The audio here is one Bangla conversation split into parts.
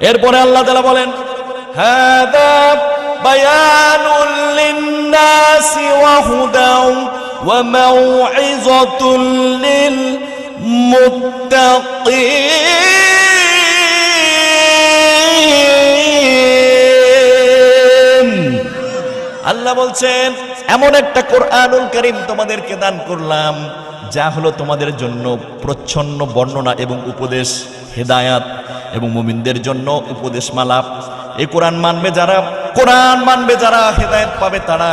এরপরে আল্লাহ তাআলা বলেন হাদা বায়ানুল লিন্নাসি ওয়া হুদাও ওয়া মাউইযাতুল লিল মুত্তাকিন। আল্লাহ বলছেন এমন একটা কোরআনুল কারীম তোমাদেরকে দান করলাম যা হলো তোমাদের জন্য প্রচ্ছন্ন বর্ণনা এবং উপদেশ, হেদায়াত এবং মুমিনদের জন্য উপদেশমালা। এই কোরআন মানবে যারা হেদায়েত পাবে তারা,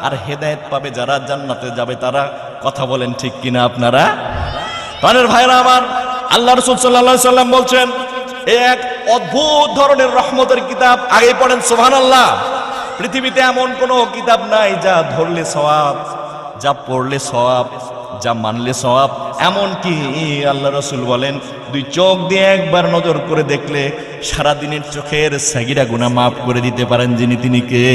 আর হেদায়েত পাবে যারা জান্নাতে যাবে তারা। কথা বলেন ঠিক কিনা আপনারা? প্রাণের ভাইরা আমার, আল্লাহ রাসূল সাল্লাল্লাহু আলাইহি সাল্লাম বলছেন এই এক অদ্ভুত ধরনের রহমতের কিতাব। আগে পড়েন সুবহানাল্লাহ। পৃথিবীতে এমন কোন কিতাব নাই যা ধরলে সওয়াব, যা পড়লে সওয়াব, যা মানলে সওয়াব। এমন কি আল্লাহ রাসূল বলেন দুই চোখ দিয়ে একবার নজর করে দেখলে সারা দিনের চোখের সাগীরা গুনাহ মাফ করে দিতে পারেন যিনি, তিনি কে?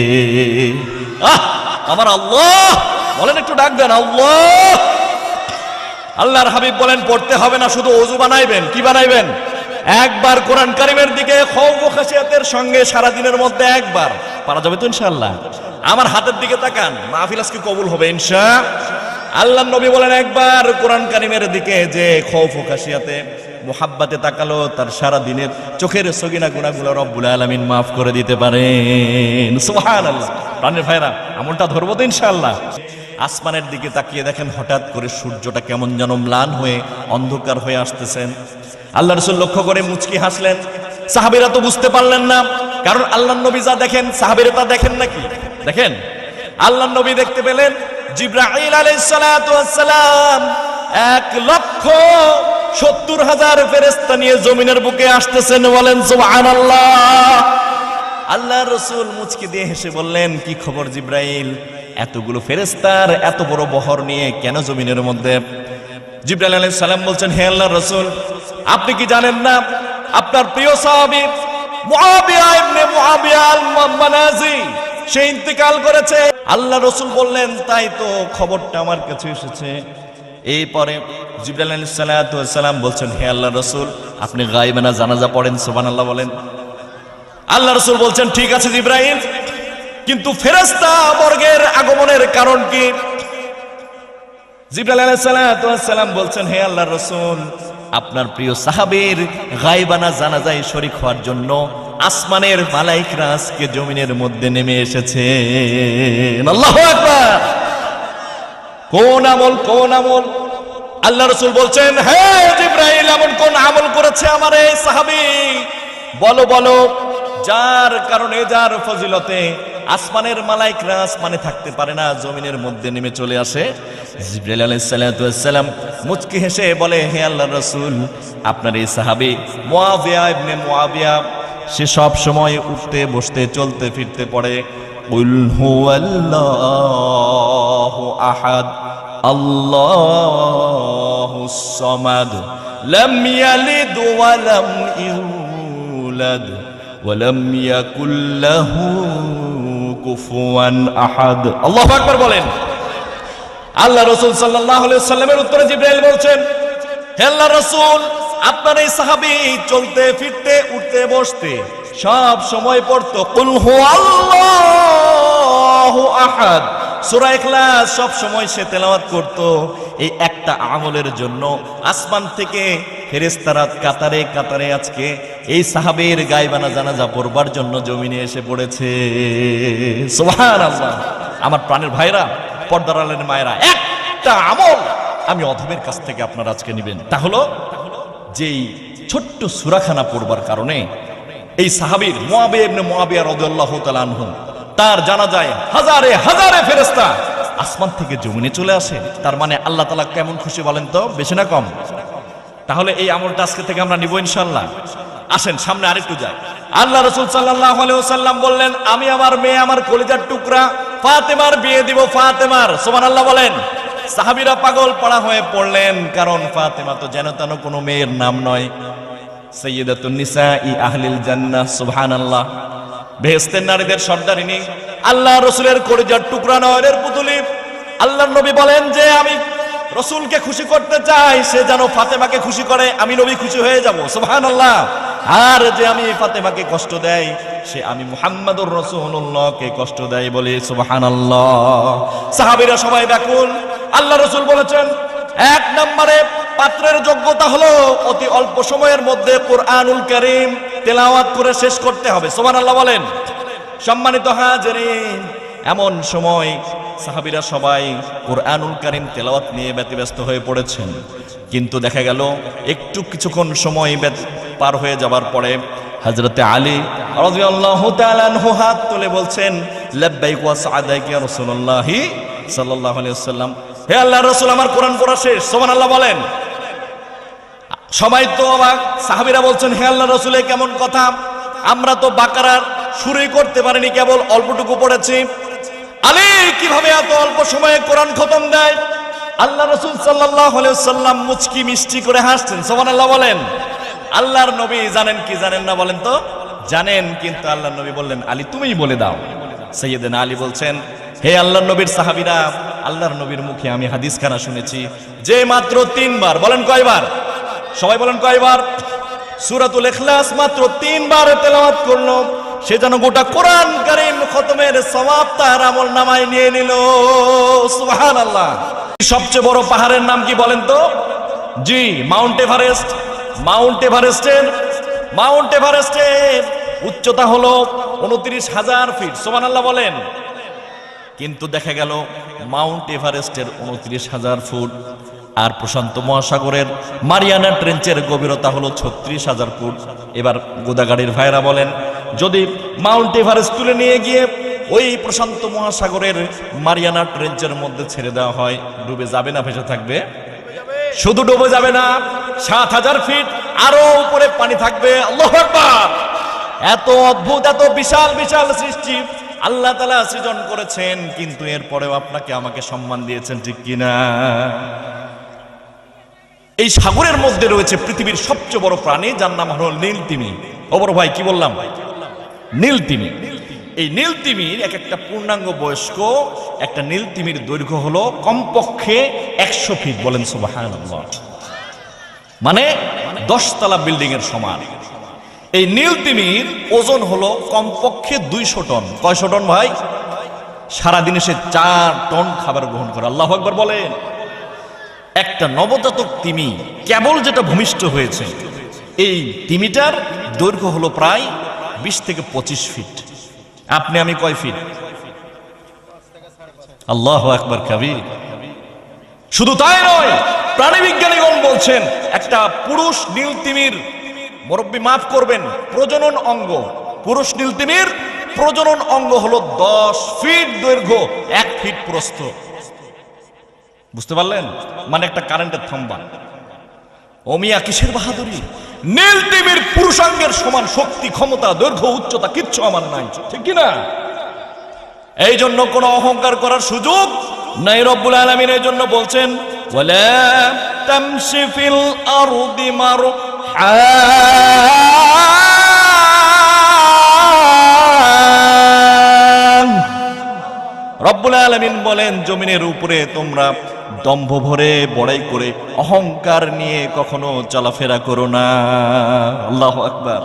আমার আল্লাহ। বলেন একটু ডাক দেন আল্লাহ। আল্লাহর হাবিব বলেন পড়তে হবে না, শুধু ওযু বানাইবেন। কি বানাইবেন? একবার কোরআন কারীমের দিকে খৌফ ও খাশিয়াতের সঙ্গে সারা দিনের মধ্যে একবার পারা যাবে তো ইনশাআল্লাহ? আমার হাতের দিকে তাকান, মাহফিল আজকে কবুল হবে ইনশাআল্লাহ। আল্লাহর নবী বলেন একবার কোরআন কারীমের দিকে যে খৌফ ও খাশিয়াতে মুহাব্বতে তাকালো তার সারা দিনের চোখের সগীরা গুনাহগুলো রব্বুল আলামিন মাফ করে দিতে পারেন। সুবহানাল্লাহ। প্রাণের ভাইরা, আমলটা ধরবো তো ইনশাআল্লাহ। আসমানের দিকে তাকিয়ে দেখেন হঠাৎ করে সূর্যটা কেমন যেন ম্লান হয়ে অন্ধকার হয়ে আসতেছেন। আল্লাহ রাসূল লক্ষ্য করে মুচকি হাসলেন। সাহাবীরা তো বুঝতে পারলেন না, কারণ আল্লাহর নবী যা দেখেন সাহাবীরা তা দেখেন নাকি? দেখেন, আল্লাহর নবী দেখতে পেলেন জিবরাইল আলাইহিস সালাতু ওয়াস সালাম 1,70,000 ফেরেশতা নিয়ে জমিনের বুকে আসতেছেন। বলেন সুবহানাল্লাহ। আল্লাহর রাসূল মুচকি দিয়ে হেসে বললেন কি খবর জিবরাইল, এতগুলো ফেরেশতার এত বড় বহর নিয়ে কেন জমিনের মধ্যে? জিবরাইল আলাইহিস সালাম বলছেন হে আল্লাহর রাসূল, আপনি কি জানেন না আপনার প্রিয় সাহাবী মুআবিয়া ইবনে মুআবিয়া আল-মানাজি সে ইন্তেকাল করেছে? আল্লাহ রাসূল বললেন তাই তো, খবরটা আমার কাছে এসেছে। এরপরে জিবরাইল আলাইহিস সালাতু ওয়াস সালাম বলছেন হে আল্লাহর রাসূল, আপনি গায়বানা জানাজা পড়েন। সুবহানাল্লাহ বলেন। আল্লাহ রাসূল বলছেন ঠিক আছে জিবরাইল, কিন্তু ফেরেশতা বর্গের আগমনের কারণ কি? জিবরাইল আলাইহিস সালাতু ওয়াস সালাম বলছেন হে আল্লাহর রাসূল, আপনার প্রিয় সাহাবীর গায়বানা জানাজায় শরীক হওয়ার জন্য আসমানের মালায়েকরা আজকে জমিনের মধ্যে নেমে এসেছেন। আল্লাহু আকবার। কোন আমল, কোন আমল? আল্লাহ রাসূল বলছেন হে জিবরাইল, এমন কোন আমল করেছে আমার এই সাহাবী? বলো বলো, যার কারণে, যার ফজিলতে আসমানের মালায়েকরা আসমানে থাকতে পারে না, জমিনের মধ্যে নেমে চলে আসে। জিবরাইল আলাইহিস সালাতু ওয়াস সালাম মুচকি হেসে বলে হে আল্লাহর রাসূল, আপনার এই সাহাবী মুআবিয়া ইবনে মুআবিয়া সে সব সময় উঠতে বসতে চলতে ফিরতে পড়ে কুল হুয়াল্লাহু আহাদ আল্লাহুস সামাদ লাম ইয়ালিদ ওয়া লাম ইউলাদ ওয়া লাম ইয়াকুল লাহু কুফুয়ান আহাদ। আল্লাহু আকবার বলেন। আল্লাহ রাসূল সাল্লাল্লাহু আলাইহি ওয়াসাল্লামের উত্তরে জিবরাইল বলছেন হে আল্লাহর রাসূল, আপনার এই সাহাবী চলতে ফিরতে উঠতে বসতে সব সময় পড়তো কুল হুয়াল্লাহু আহাদ, সূরা ইখলাস সব সময় সে তেলাওয়াত করত। এই একটা আমলের জন্য আসমান থেকে ফেরেশতারা কাতারে কাতারে আজকে এই সাহাবীর গায়বানা জানাজা পড়বার জন্য জমিনে এসে পড়েছে। সুবহানাল্লাহ। আমার প্রাণের ভাইরা, পর্দার আলের মায়েরা, একটা আমল আমি অধমের কাছ থেকে আপনারা আজকে নেবেন। তা হলো যেই ছোট্ট সূরাখানা পড়বার কারণে এই সাহাবীর মুআবিয়া ইবনে মুআবিয়া রাদিয়াল্লাহু তাআলা আনহু তার জানাজায় হাজারে হাজারে ফেরেশতা আসমান থেকে জমিনে চলে আসে। তার মানে আল্লাহ তাআলা কেমন খুশি বলেন তো, বেশি না কম? তাহলে এই আমলটা আজকে থেকে আমরা নিব ইনশাআল্লাহ। আসেন সামনে আরেকটু যাই। আল্লাহ রাসূল সাল্লাল্লাহু আলাইহি ওয়াসাল্লাম বললেন আমি আমার মেয়ে, আমার কলিজার টুকরা ফাতেমার বিয়ে দিব। ফাতেমার, সুবহানাল্লাহ বলেন। সাহাবীরা পাগল পাড়া হয়ে পড়লেন, কারণ ফাতেমা তো যেন তেন কোনো মেয়ের নাম নয়, সাইয়্যিদাতুন নিসাই আহলিল জান্নাহ। সুবহানাল্লাহ। বেহেশতের নারীদের সর্দারিনী, আল্লাহ রাসূলের কলিজার টুকরা, নয়নের পুতুলি। আল্লাহর নবী বলেন যে আমি রাসূলকে খুশি করতে চাই, সে যেন ফাতেমাকে খুশি করে, আমি নবী খুশি হয়ে যাব। সুবহানাল্লাহ। আর যে আমি ফাতেমাকে কষ্ট দেয় সে আমি মুহাম্মাদুর রাসূলুল্লাহকে কষ্ট দেয় বলে সুবহানাল্লাহ। সাহাবীরা সবাই ব্যাকুল। আল্লাহ রাসূল বলেছেন এক নম্বরে পাত্রের যোগ্যতা হলো অতি অল্প সময়ের মধ্যে কুরআনুল কারীম তেলাওয়াত করে শেষ করতে হবে। সুবহানাল্লাহ বলেন। সম্মানিত হাজিরিন, এমন সময় সাহাবীরা সবাই কুরআনুল কারীম তেলাওয়াত নিয়ে ব্যতিব্যস্ত হয়ে পড়েছেন, কিন্তু দেখা গেল একটু কিছুক্ষণ সময় পার হয়ে যাবার পরে হযরতে আলী রাদিয়াল্লাহু তাআলা আনহু হাত তুলে বলছেন লাব্বাইক ওয়া সা'দাইক ইয়া রাসূলুল্লাহ সাল্লাল্লাহু আলাইহি ওয়াসাল্লাম, হে আল্লাহর রাসূল আমার কোরআন পড়া শেষ। সুবহানাল্লাহ বলেন। সবাই তো অবাক। সাহাবীরা বলছেন হে আল্লাহর রাসূল এ কেমন কথা, আমরা তো বাকারার শুরুই করতে পারিনি, কেবল অল্পটুকু পড়েছি। আলী কিভাবে এত অল্প সময়ে কোরআন খতম দেয়? আল্লাহ রাসূল সাল্লাল্লাহু আলাইহি ওয়াসাল্লাম মুচকি মিষ্টি করে হাসছেন। সুবহানাল্লাহ বলেন। আল্লাহর নবী জানেন কি জানেন না বলেন তো? জানেন, কিন্তু আল্লাহর নবী বললেন আলী তুমিই বলে দাও। সাইয়েদনা আলী বলছেন হে আল্লাহর নবীর সাহাবীরা, আল্লাহর নবীর মুখে আমি হাদিস খানা শুনেছি যে মাত্র 3 বার, বলেন কয়বার? সবাই বলেন কয়বার? সূরাতুল ইখলাস মাত্র 3 বার তেলাওয়াত করলো, সে যেন গোটা কোরআন কারীম খতমের সওয়াব তার আমলনামায় নিয়ে নিল। সুবহানাল্লাহ। সবচেয়ে বড় পাহাড়ের নাম কি বলেন তো? জি, মাউন্ট এভারেস্ট। মাউন্ট এভারেস্টের উচ্চতা হলো 29,000 ফিট। সুবহানাল্লাহ বলেন। কিন্তু দেখা গেল মাউন্ট এভারেস্টের 29,000 ফুট আর প্রশান্ত মহাসাগরের মারিয়ানা ট্রেঞ্চের গভীরতা হলো 36,000 ফুট। এবার গোদাগাড়ির ভাইরা বলেন যদি মাউন্ট এভারেস্ট তুলে নিয়ে গিয়ে ওই প্রশান্ত মহাসাগরের মারিয়ানা ট্রেঞ্চের মধ্যে ছেড়ে দেওয়া হয়, ডুবে যাবে না ভেসে থাকবে? শুধু ডুবে যাবে না, 7,000 ফিট আরো উপরে পানি থাকবে। আল্লাহু আকবার। এত অদ্ভুত, এত বিশাল বিশাল সৃষ্টি আল্লাহ তাআলা সৃজন করেছেন, কিন্তু এরপরেও আপনাকে আমাকে সম্মান দিয়েছেন, ঠিক কিনা? এই সাগরের মধ্যে রয়েছে পৃথিবীর সবচেয়ে বড় প্রাণী, যার নাম হলো নীলতিমি। ও বড় ভাই কি বললাম? নীলতিমি। এই নীলতিমির এক একটা পূর্ণাঙ্গ বয়স্ক একটা নীলতিমির দৈর্ঘ্য হলো কমপক্ষে 100 ফিট। বলেন সুবহানাল্লাহ। মানে 10 তলা বিল্ডিং এর সমান। এই নীলতিমির ওজন হলো কমপক্ষে 200 টন। কয়শো টন ভাই? সারাদিনে সে 4 টন খাবার গ্রহণ করে। আল্লাহু আকবার বলেন। একটা নবজাতক তিমি কেবল যেটা ভূমিষ্ঠ হয়েছে, এই তিমিটার দৈর্ঘ্য হলো প্রায় 20 থেকে 25 ফিট। আপনি আমি কয় ফিট? আল্লাহু আকবার কাবীর। শুধু তাই নয়, প্রাণী বিজ্ঞানীগণ বলছেন একটা পুরুষ নীলতিমির, মুরব্বি মাফ করবেন, প্রজনন অঙ্গ, পুরুষ নীলতিমির প্রজনন অঙ্গ হলো 10 ফিট দৈর্ঘ্য, 1 ফিট প্রস্থ। বুঝতে পারলেন? মানে একটা কারেন্টের থাম্বা। ও মিয়া কিসের বাহাদুরি! নীলতিমির পুরুষাঙ্গের সমান শক্তি, ক্ষমতা, দৈর্ঘ্য, উচ্চতা কিচ্ছু আমার নাই, ঠিক কি না? এই জন্য কোনো অহংকার করার সুযোগ নাই। রব্বুল আলামিন এই জন্য বলছেন ওয়ালা তামশি ফিল আরদি মারহা। রব্বুল আলামিন বলেন জমিনের উপরে তোমরা দম্ভ ভরে বড়াই করে অহংকার নিয়ে কখনো চলাফেরা করো না। আল্লাহু আকবার।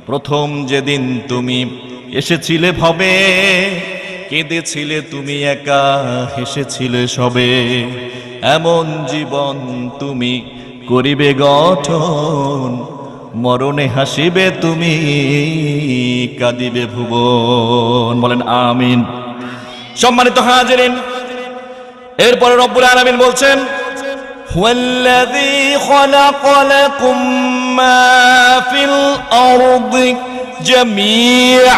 প্রথম যেদিন তুমি এসেছিলে ভবে, কেঁদেছিলে তুমি একা, হেসেছিলে সবে, এমন জীবন তুমি করিবে গঠন, মরণে হাসিবে তুমি, কাঁদিবে ভুবন। বলেন আমিন। সম্মানিত হাজিরিন, এরপরে রব্বুল আলামিন বলছেন হুয়াল্লাযী খালাকা লাকুম মা ফিল আরদি জামিআ।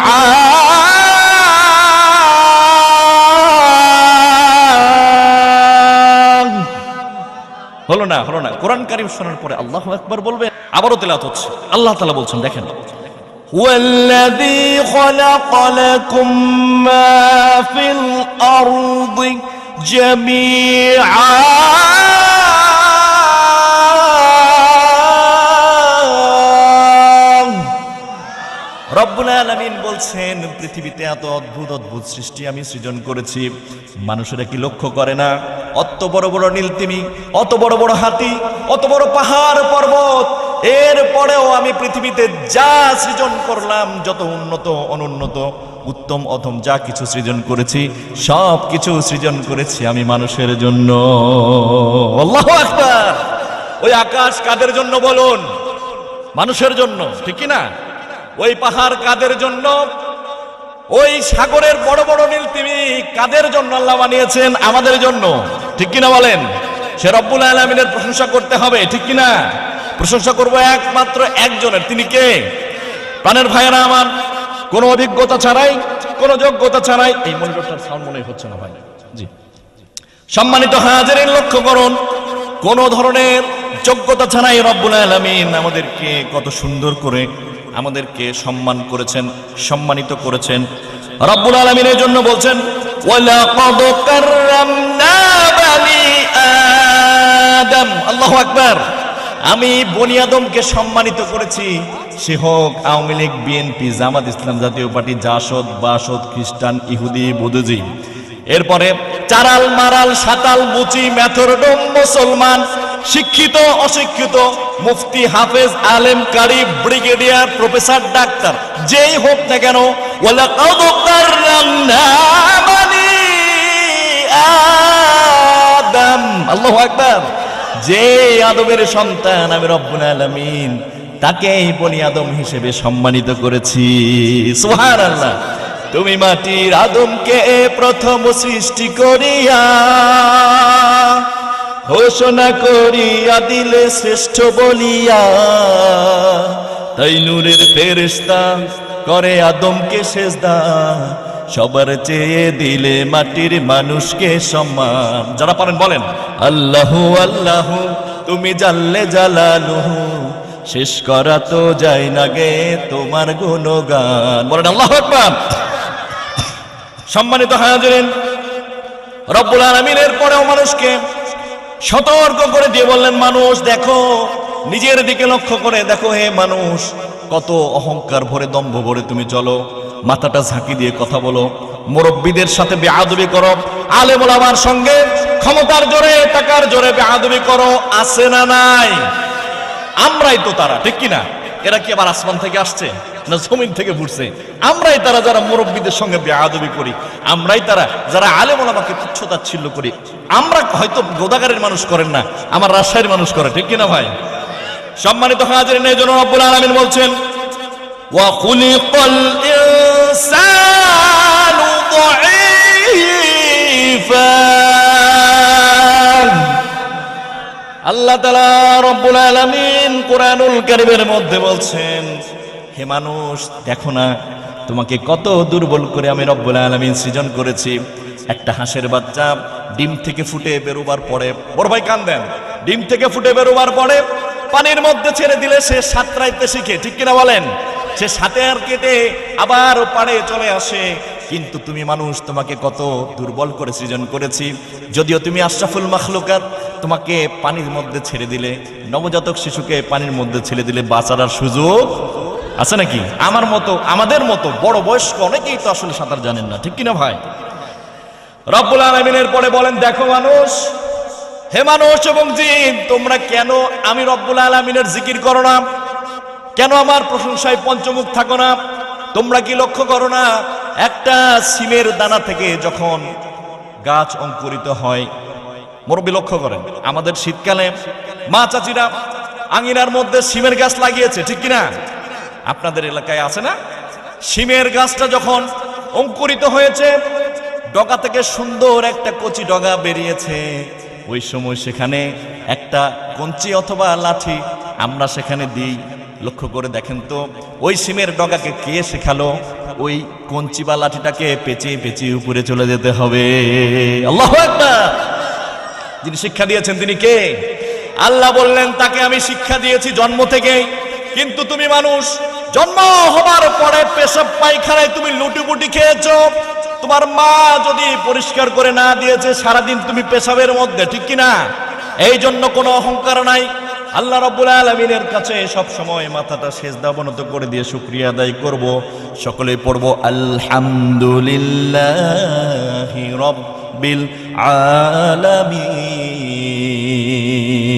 হলো না কোরআন কারীম শোনার পরে আল্লাহু আকবার বলবেন, আবারও তেলাওয়াত হচ্ছে। আল্লাহ তাআলা বলছেন দেখেন হুয়াল্লাযী খালাকা লাকুম মা ফিল আরদি জামিআ। রব্বুল আলামিন বলছেন পৃথিবীতে এত অদ্ভুত অদ্ভুত সৃষ্টি আমি সৃজন করেছি, মানুষেরা কি লক্ষ্য করে না? অত বড় বড় নীলতিমি, অত বড় বড় হাতি, অত বড় পাহাড় পর্বত, এরপরেও আমি পৃথিবীতে যা সৃজন করলাম, যত উন্নত অনুন্নত উত্তম অধম যা কিছু সৃজন করেছি, সব কিছু সৃজন করেছি আমি মানুষের জন্য। আল্লাহু আকবার। ওই আকাশ কাদের জন্য বলুন? মানুষের জন্য, ঠিক কি না? ওই পাহাড় কাদের জন্য? ওই সাগরের বড় বড় নীল তিমি কাদের জন্য আল্লাহ বানিয়েছেন? আমাদের জন্য, ঠিক কিনা বলেন? সে রব্বুল আলামিনের প্রশংসা করতে হবে, ঠিক কিনা? প্রশংসা করব একমাত্র একজনের, তিনি কে? প্রাণের ভাইয়েরা আমার, কোনো অভিজ্ঞতা ছাড়াই, কোনো যোগ্যতা ছাড়াই, এই মনিটরটার সাউন্ড মনে হচ্ছে না ভাই, জি, সম্মানিত হাজিরিন লক্ষ্য করুন, কোন ধরনের যোগ্যতা ছাড়াই রব্বুল আলামিন আমাদেরকে কত সুন্দর করে আমাদেরকে সম্মান করেছেন, সম্মানিত করেছেন। রব্বুল আলামিন এর জন্য বলছেন, ওয়ালাকাদ কাররামনা বানি আদম। আল্লাহু আকবার। আমি বনি আদমকে সম্মানিত করেছি, সে হোক আওয়ামী লীগ, বিএনপি, জামাত ইসলাম, জাতীয় পার্টি, জাসদ, বাসদ, খ্রিস্টান, ইহুদি, বুদ্ধিজীবী, এরপরে চারাল, মারাল, সাতাল, মুচি, মেথরডম, মুসলমান, শিক্ষিত, অশিক্ষিত, মুফতি, হাফেজ, আলেম, কারি, ব্রিগেডিয়ার, প্রফেসর, ডাক্তার, যেই হোক না কেন, ওয়ালাকাদ কাররামনা বানি আদম। আল্লাহু আকবার। যে আদমের সন্তান আমি রব্বুল আলামিন, তাকেই বনি আদম হিসেবে সম্মানিত করেছি। সুবহানাল্লাহ। তুমি মাটির আদমকে প্রথম সৃষ্টি করিয়া ঘোষণা করিয়া দিলে শ্রেষ্ঠ বলিয়া, তাই নূরের ফেরেশতা করে আদমকে সেজদা, সবার চেয়ে দিলে মাটির মানুষকে সম্মান। যারা পারেন বলেন আল্লাহু আল্লাহু, তুমি জাল্লে জালালুহু, শেষ করা তো যায় না গে তোমার গুণগান। বলেন আল্লাহু আকবার। সম্মানিত হাজিরিন, রব্বুল আলামিনের পরেও মানুষকে সতর্ক করে দিয়ে বললেন, মানুষ দেখো, নিজের দিকে লক্ষ্য করে দেখো, হে মানুষ, কত অহংকার ভরে, দম্ভ ভরে তুমি চলো, মাথাটা ঝাঁকি দিয়ে কথা বলো, মুরব্বীদের সাথে বেয়াদবি করো, আলেম ওলামার সঙ্গে ক্ষমতার জোরে, টাকার জোরে বেয়াদবি করো, আছে না নাই? আমরাই তো তারা, ঠিক কিনা? এরা কি আবার আসমান থেকে আসছে না জমিন থেকে ঘুরছে? আমরাই তারা যারা মুরব্বীদের সঙ্গে বেয়াদবি করি, আমরাই তারা যারা আলেম ওলামাকে তুচ্ছতাচ্ছিল্য করি। আমরা হয়তো গোদাগারের মানুষ করেন না, আমার রাজশাহীর মানুষ করে, ঠিক কিনা ভাই? সম্মানিত হাজিরিন, এই জন্য রব্বুল আলামিন বলছেন, ওয়া খুলিকাল ইনসানু দাঈফান। আল্লাহ তাআলা রব্বুল আলামিন কোরআনুল কারীমের মধ্যে বলছেন, হে মানুষ দেখো না, তোমাকে কত দুর্বল করে আমি রব্বুল আলামিন সৃজন করেছি। একটা হাঁসের বাচ্চা ডিম থেকে ফুটে বেরোবার পরে, বড় ভাই কান দেন, ডিম থেকে ফুটে বেরোবার পরে পানির মধ্যে ছেড়ে দিলে সে সাঁতরাইতে শিখে, ঠিক কিনা বলেন? সে সাঁতার কেটে আবার পাড়ে চলে আসে। কিন্তু তুমি মানুষ, তোমাকে কত দুর্বল করে সৃজন করেছি। যদিও তুমি আশরাফুল মাখলুকাত, তোমাকে পানির মধ্যে ছেড়ে দিলে, নবজাতক শিশুকে পানির মধ্যে ছেড়ে দিলে বাঁচার আর সুযোগ আছে নাকি? আমার মতো, আমাদের মতো বড় বয়স্ক অনেকেই তো আসলে সাঁতার জানেন না, ঠিক কিনা ভাই? রব্বুল আলামিনের পরে বলেন, দেখো মানুষ, হে মানুষ এবং জিন, তোমরা কেন আমি রব্বুল আলামিনের জিকির করো না? কেন আমার প্রশংসায় পঞ্চমুখ থাকো না? তোমরা কি লক্ষ্য করো না, একটা সিমের দানা থেকে যখন গাছ অঙ্কুরিত হয়, মুরব্বি লক্ষ্য করেন, আমাদের শীতকালে মা চাচিরা আঙিনার মধ্যে সিমের গাছ লাগিয়েছে, ঠিক কিনা? আপনাদের এলাকায় আছে না? সিমের গাছটা যখন অঙ্কুরিত হয়েছে, ডগা থেকে সুন্দর একটা কচি ডগা বেরিয়েছে, ওই সময় সেখানে একটা কঞ্চি অথবা লাঠি আমরা সেখানে দিই। লক্ষ্য করে দেখেন তো, ওই সিমের ডগাকে কে শেখালো? ওই কঞ্চি বা লাঠিটাকে পেঁচিয়ে পেঁচিয়ে উপরে চলে যেতে হবে। আল্লাহু আকবার। যিনি শিক্ষা দিয়েছেন তিনি কে? আল্লাহ বললেন, তাকে আমি শিক্ষা দিয়েছি জন্ম থেকে। কিন্তু তুমি মানুষ, জন্ম হবার পরে পেশাব পায়খানায় তুমি লুটিপুটি খেয়েছো। তোমার মা যদি পরিষ্কার করে না দিয়েছে, সারাদিন তুমি পেশাবের মধ্যে, ঠিক কিনা? এই জন্য কোনো অহংকার নাই। আল্লাহ রাব্বুল আলামিনের কাছে সব সময় মাথাটা সেজদা অবনত করে দিয়ে শুকরিয়া আদায় করব। সকলেই পড়ব আলহামদুলিল্লাহি রাব্বিল আলামিন।